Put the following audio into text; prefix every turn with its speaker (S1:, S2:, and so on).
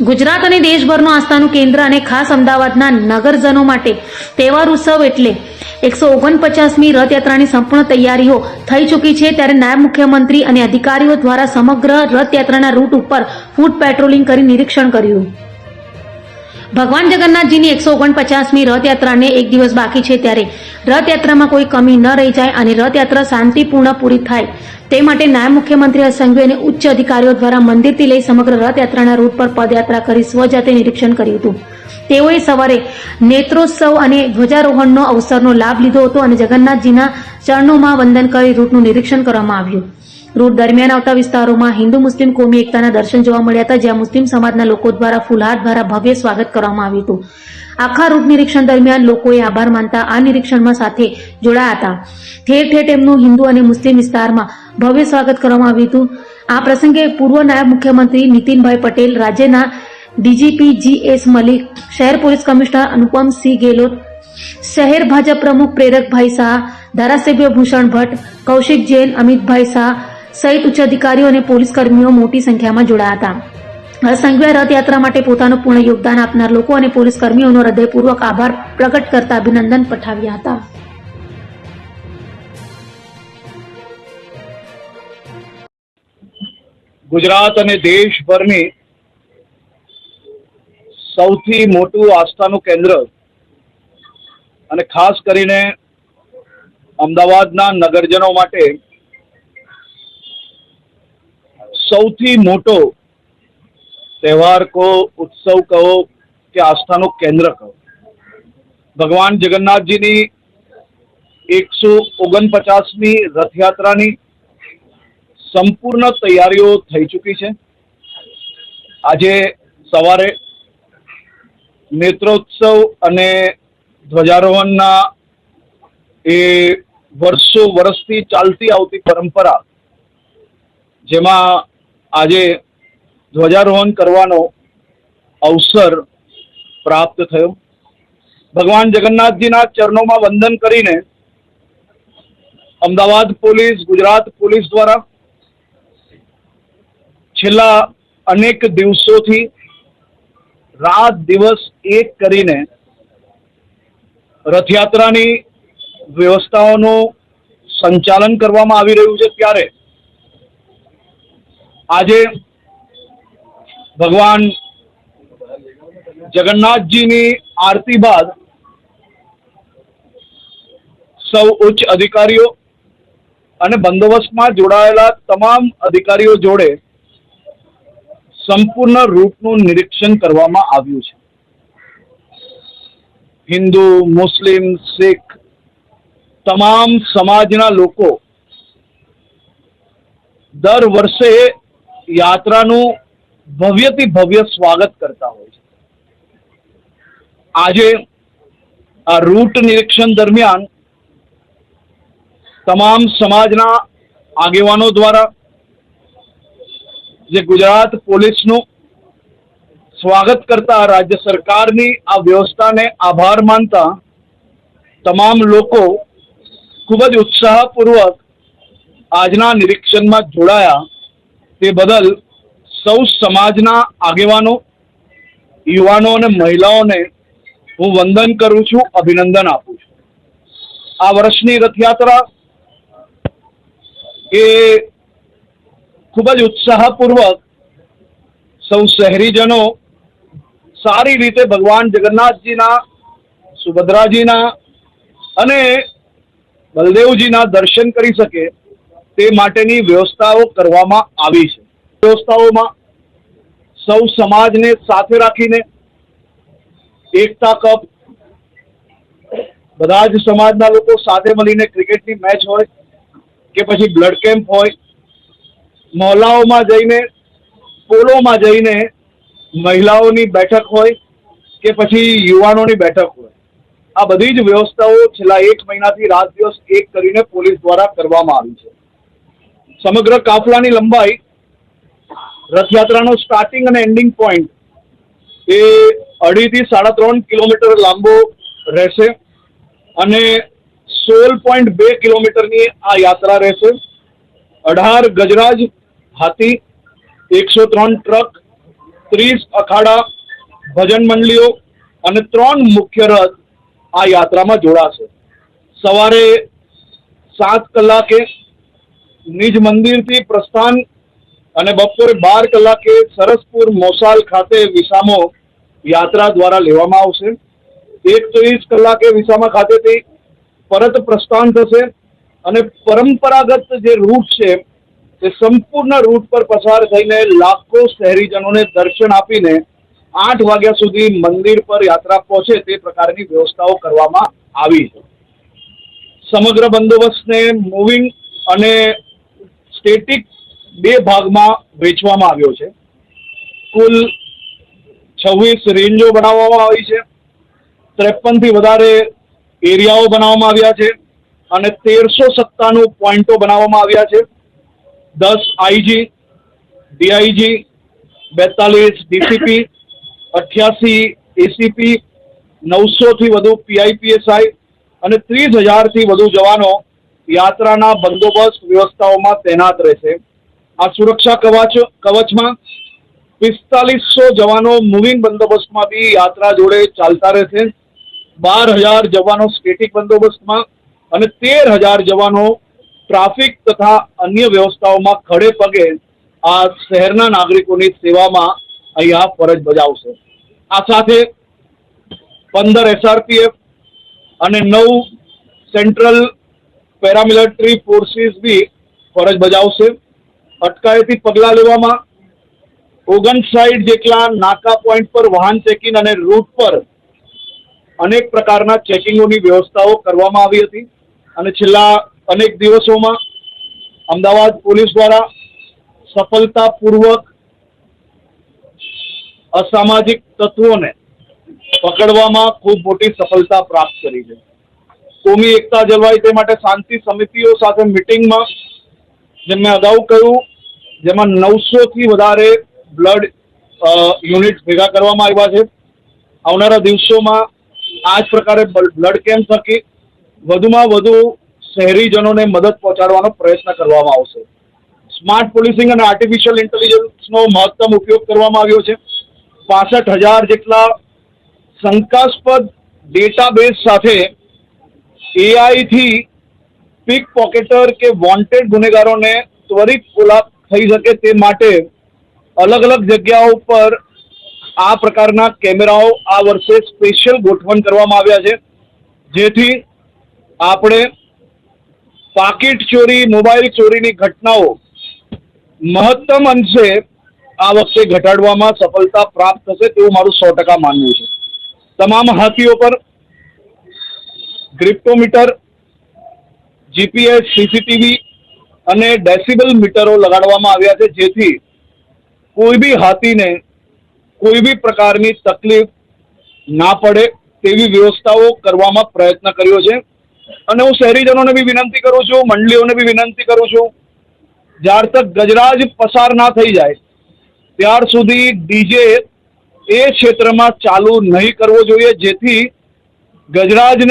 S1: ગુજરાત અને દેશભરનું આસ્થાનું કેન્દ્ર અને ખાસ અમદાવાદના નગરજનો માટે તહેવાર ઉત્સવ એટલે 149મી રથયાત્રાની સંપૂર્ણ તૈયારીઓ થઈ ચૂકી છે। ત્યારે નાયબ મુખ્યમંત્રી અને અધિકારીઓ દ્વારા સમગ્ર રથયાત્રાના રૂટ ઉપર ફૂટ પેટ્રોલિંગ કરી નિરીક્ષણ કર્યું। ભગવાન જગન્નાથજીની 149મી રથયાત્રાને એક દિવસ બાકી છે, ત્યારે રથયાત્રામાં કોઈ કમી ન રહી જાય અને રથયાત્રા શાંતિપૂર્ણ પૂરી થાય તે માટે નાયબ મુખ્યમંત્રી સંઘવી અને ઉચ્ચ અધિકારીઓ દ્વારા મંદિરથી લઈ સમગ્ર રથયાત્રાના રૂટ પર પદયાત્રા કરી સ્વજાતે નિરીક્ષણ કર્યું હતું। તેઓએ સવારે નેત્રોત્સવ અને ધ્વજારોહણનો અવસરનો લાભ લીધો હતો અને જગન્નાથજીના ચરણોમાં વંદન કરી રૂટનું નિરીક્ષણ કરવામાં આવ્યું। રૂટ દરમિયાન આવતા વિસ્તારોમાં હિન્દુ મુસ્લિમ કોમી એકતાના દર્શન જોવા મળ્યા હતા, જ્યાં મુસ્લિમ સમાજના લોકો દ્વારા ફુલહાર દ્વારા ભવ્ય સ્વાગત કરવામાં આવ્યું હતું। આખા રૂટ નિરીક્ષણ દરમિયાન લોકોએ આભાર માનતા આ નિરીક્ષણમાં સાથે જોડાયા હતા। ઠેર ઠેર તેમનું હિન્દુ અને મુસ્લિમ વિસ્તારમાં ભવ્ય સ્વાગત કરવામાં આવ્યું હતું। આ પ્રસંગે પૂર્વ નાયબ મુખ્યમંત્રી નીતિનભાઈ પટેલ, રાજ્યના ડીજીપી GS મલિક, શહેર પોલીસ કમિશનર અનુપમસિંહ ગેહલોત, શહેર ભાજપ પ્રમુખ પ્રેરકભાઈ શાહ, ધારાસભ્ય ભૂષણ ભટ્ટ, કૌશિક જૈન, અમિતભાઈ શાહ સહિત ઉચ્ચ અધિકારીઓ અને પોલીસ કર્મીઓ મોટી સંખ્યામાં જોડાયા હતા। સંઘવીએ રથયાત્રા માટે પોતાનું પૂર્ણ યોગદાન આપનાર લોકો અને પોલીસ કર્મીઓનો હૃદયપૂર્વક આભાર પ્રગટ કરતા અભિનંદન પાઠવ્યા હતા।
S2: ગુજરાત અને દેશભરની સૌથી મોટું આસ્થાનું કેન્દ્ર અને ખાસ કરીને અમદાવાદના નગરજનો માટે સૌથી મોટો તહેવાર કહો, ઉત્સવ કહો કે આસ્થાનું કેન્દ્ર કહો, ભગવાન જગન્નાથજીની 149મી રથયાત્રાની સંપૂર્ણ તૈયારીઓ થઈ ચૂકી છે। આજે સવારે નેત્રોત્સવ અને ધ્વજારોહણના એ વર્ષોથી ચાલતી આવતી પરંપરા, જેમાં આજે ધ્વજારોહણ કરવાનો અવસર પ્રાપ્ત થયો। ભગવાન જગન્નાથજીના ચરણોમાં વંદન કરીને અમદાવાદ પોલીસ, ગુજરાત પોલીસ દ્વારા છેલ્લા અનેક દિવસોથી રાત દિવસ એક કરીને રથયાત્રાની વ્યવસ્થાઓનું સંચાલન કરવામાં આવી રહ્યું છે। ત્યારે આજે ભગવાન જગન્નાથજીની આરતી બાદ સૌ ઉચ્ચ અધિકારીઓ અને બંદોબસ્તમાં જોડાયેલા તમામ અધિકારીઓ જોડે સંપૂર્ણ રૂટનું નિરીક્ષણ કરવામાં આવ્યું છે। હિન્દુ, મુસ્લિમ, શીખ તમામ સમાજના લોકો દર વર્ષે યાત્રાનું ભવ્યથી ભવ્ય સ્વાગત કરતા હોય છે। આજે આ રૂટ નિરીક્ષણ દરમિયાન તમામ સમાજના આગેવાનો દ્વારા જે ગુજરાત પોલીસનું સ્વાગત કરતા રાજ્ય સરકારની આ વ્યવસ્થાને આભાર માનતા તમામ લોકો ખૂબ જ ઉત્સાહપૂર્વક આજના નિરીક્ષણમાં જોડાયા। તે બદલ સૌ સમાજના આગેવાનો, યુવાનો અને મહિલાઓને હું વંદન કરું છું, અભિનંદન આપું છું। આ વર્ષની રથયાત્રા એ ખૂબ જ ઉત્સાહપૂર્વક સૌ શહેરીજનો સારી રીતે ભગવાન જગન્નાથજીના, સુભદ્રાજીના અને બલદેવજીના દર્શન કરી શકે તે માટેની વ્યવસ્થાઓ કરવામાં આવી છે। વ્યવસ્થાઓમાં સૌ સમાજને સાથે રાખીને એકતા કપ, બધા જ સમાજના લોકો સાથે મળીને ક્રિકેટની મેચ હોય કે પછી બ્લડ કેમ્પ હોય, મહોલ્લાઓમાં જઈને, પોલોમાં જઈને મહિલાઓની બેઠક હોય કે પછી યુવાનોની બેઠક હોય, આ બધી જ વ્યવસ્થાઓ છેલ્લા 1 મહિનાથી રાત દિવસ એક કરીને પોલીસ દ્વારા કરવામાં આવી છે। સમગ્ર કાફલાની લંબાઈ, રથયાત્રાનો સ્ટાર્ટિંગ અને એન્ડિંગ પોઈન્ટ એ 2.5 થી 3.5 કિલોમીટર લાંબો રહેશે અને 16.2 કિલોમીટરની આ યાત્રા રહેશે। 18 ગજરાજ હાથી, 103 ટ્રક 30 અખાડા, ભજન મંડળીઓ અને 3 મુખ્ય રથ આ યાત્રામાં જોડાશે. સવારે 7 કલાકે નિજ મંદિરથી પ્રસ્થાન અને બપોરે 12 કલાકે સરસપુર મોસાલ ખાતે વિસામો યાત્રા દ્વારા લેવામાં આવશે. 1:30 કલાકે વિસામા ખાતેથી પરત પ્રસ્થાન થશે અને પરંપરાગત જે રૂટ છે તે સંપૂર્ણ રૂટ પર પસાર થઈને લાખો શહેરીજનોને દર્શન આપીને 8 વાગ્યા સુધી મંદિર પર યાત્રા પહોંચે તે પ્રકારની વ્યવસ્થાઓ કરવામાં આવી છે. સમગ્ર બંદોબસ્તને મૂવિંગ અને સ્ટેટિક 2 ભાગમાં વહેંચવામાં આવ્યો છે. કુલ 26 રેન્જો બનાવવામાં આવી છે. 53 થી વધારે એરિયાઓ બનાવવામાં આવ્યા છે અને 1397 પોઈન્ટો બનાવવામાં આવ્યા છે. 10 આઈજી, ડીઆઈજી, 42 ડીસીપી, 88 એસીપી, 900 થી વધુ પીઆઈપીએસઆઈ અને 30,000 થી વધુ જવાનો યાત્રાના બંદોબસ્ત વ્યવસ્થાઓમાં તૈનાત રહેશે. આ સુરક્ષા કવચમાં 4500 જવાનો મૂવિંગ બંદોબસ્તમાં બી યાત્રા જોડે ચાલતા રહેશે. 12,000 જવાનો સ્ટેટિક બંદોબસ્તમાં અને 13,000 જવાનો ટ્રાફિક તથા અન્ય વ્યવસ્થાઓમાં ખડે પગે આ શહેરના નાગરિકોની સેવામાં અહીંયા ફરજ બજાવશે. આ સાથે 15 એસઆરપીએફ અને 9 સેન્ટ્રલ પેરામિલિટરી ફોર્સિસ બી ફરજ બજાવશે. અટકાયતી પગલાં લેવામાં 59 જેટલા નાકા પોઈન્ટ પર વાહન ચેકિંગ અને રૂટ પર અનેક પ્રકારના ચેકિંગોની વ્યવસ્થાઓ કરવામાં આવી હતી અને છેલ્લા અનેક દિવસોમાં અમદાવાદ પોલીસ દ્વારા સફળતાપૂર્વક અસામાજિક તત્વોને પકડવામાં ખૂબ મોટી સફળતા પ્રાપ્ત કરી છે. કોમી એકતા જળવાય તે માટે શાંતિ સમિતિઓ સાથે મિટિંગમાં જેમ મેં અગાઉ કહ્યું, જેમાં 900 થી વધારે બ્લડ યુનિટ ભેગા કરવામાં આવ્યા છે. આવનારા દિવસોમાં આ જ પ્રકારે બ્લડ કેમ્પ થકી વધુમાં વધુ શહેરીજનોને મદદ પહોંચાડવાનો પ્રયત્ન કરવામાં આવશે. સ્માર્ટ પોલીસિંગ અને આર્ટિફિશિયલ ઇન્ટેલિજન્સનો મહત્તમ ઉપયોગ કરવામાં આવ્યો છે. 65,000 જેટલા શંકાસ્પદ ડેટાબેઝ સાથે એઆઈ થી પિક પોકેટર કે વોન્ટેડ ગુનેગારોને ત્વરિત ઓળખ થઈ શકે તે માટે અલગ અલગ જગ્યાઓ પર આ પ્રકારના કેમેરાઓ આ વર્ષે સ્પેશિયલ ગોઠવણ કરવામાં આવ્યા છે, જેથી આપણે પાકીટ ચોરી, મોબાઈલ ચોરીની ઘટનાઓ મહત્તમ અંશે આ વખતે ઘટાડવામાં સફળતા પ્રાપ્ત થશે તેવું મારું 100% માનવું છે. તમામ હાથીઓ પર ગ્રિપ્ટોમીટર, જીપીએસ, સીસીટીવી અને ડેસિબલ મીટરો લગાડવામાં આવ્યા છે, જેથી કોઈ બી હાથીને કોઈ બી પ્રકારની તકલીફ ના પડે તેવી વ્યવસ્થાઓ કરવામાં પ્રયત્ન કર્યો છે. અને હું શહેરીજનોને બી વિનંતી કરું છું, મંડળીઓને બી વિનંતી કરું છું, જ્યાર તક ગજરાજ પસાર ના થઈ જાય ત્યાર સુધી ડીજે એ ક્ષેત્રમાં ચાલુ નહીં કરવો જોઈએ, જેથી ગજરાજને